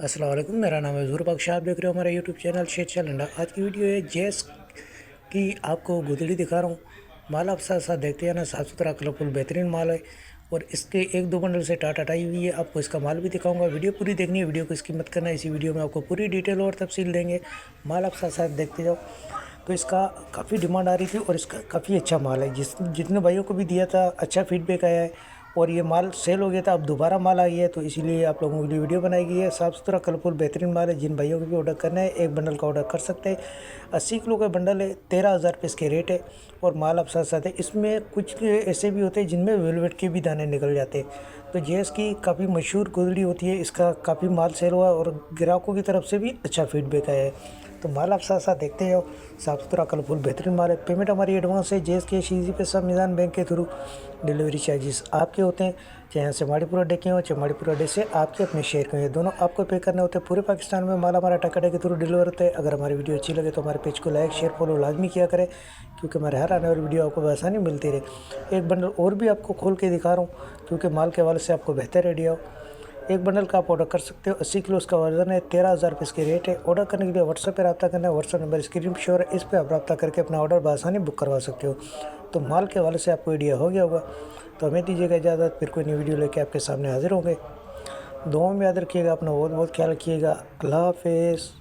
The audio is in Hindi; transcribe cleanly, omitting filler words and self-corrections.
अस्सलाम वालेकुम, मेरा नाम है ज़ुहूर बख्श। आप देख रहे हो हमारा यूट्यूब चैनल शेर चैलेंडा। आज की वीडियो है जेस की, आपको गुदड़ी दिखा रहा हूँ। माल आप साथ साथ देखते हैं ना, साफ़ सुथरा कलरफुल बेहतरीन माल है और इसके एक दो बंडल से टाट हटाई हुई है। आपको इसका माल भी दिखाऊंगा। वीडियो पूरी देखनी है, वीडियो को स्किप मत करना। इसी वीडियो में आपको पूरी डिटेल और तफसील देंगे। माल आप साथ साथ देखते जाओ। तो इसका काफ़ी डिमांड आ रही थी और इसका काफ़ी अच्छा माल है। जितने भाइयों को भी दिया था अच्छा फीडबैक आया है और ये माल सेल हो गया था। अब दोबारा माल आई है तो इसीलिए आप लोगों के लिए वीडियो बनाई गई है। साफ़ सुथरा कलरफुल बेहतरीन माल है। जिन भाइयों को भी ऑर्डर करना है एक बंडल का ऑर्डर कर सकते हैं। 80 किलो का बंडल है, 13,000 रुपये इसके रेट है और माल आप साथ साथ है। इसमें कुछ ऐसे भी होते हैं जिनमें वेलवेट के भी दाने निकल जाते हैं। तो जेस की काफ़ी मशहूर गुदड़ी होती है। इसका काफ़ी माल सेल हुआ और ग्राहकों की तरफ से भी अच्छा फीडबैक आया है। तो माल आप साथ साथ देखते हो, साफ़ सुथरा कलरफुल बेहतरीन माल है। पेमेंट हमारी एडवांस है। जेस के ईजी पे सब मिजान बैंक के थ्रू डिलीवरी चार्जेस आपके होते हैं, चाहे यहाँ से माड़ीपुरा अड्डे के हो चाहे माड़ीपुरा अड्डे से आपके अपने शहर के हैं, दोनों आपको पे करने होते हैं। पूरे पाकिस्तान में माल हमारा टकाटे के थ्रू डिलीवर होता है। अगर हमारी वीडियो अच्छी लगे तो हमारे पेज को लाइक शेयर फॉलो लाजमी किया करें, क्योंकि हमारे हर आने वाली वीडियो आपको आसानी मिलती रहे। एक बंडल और भी आपको खोल के दिखा रहा हूँ क्योंकि माल के हवाले से आपको बेहतर आइडिया हो। एक बंडल का आप ऑर्डर कर सकते हो। 80 किलो उसका वजन है, 13,000 रुपये इसके रेट है। ऑर्डर करने के लिए व्हाट्सएप पर रब्ता करना है। व्हाट्सएप नंबर स्क्रीन पर शो है, इस पर आप रब्ता करके अपना ऑर्डर बआसानी बुक करवा सकते हो। तो माल के हवाले से आपको आइडिया हो गया होगा। तो हमें दीजिएगा इजाज़त, फिर कोई नई वीडियो लेके आपके सामने हाजिर होंगे। दुआओं में याद रखिएगा, अपना बहुत बहुत ख्याल रखिएगा। अल्लाह हाफिज़।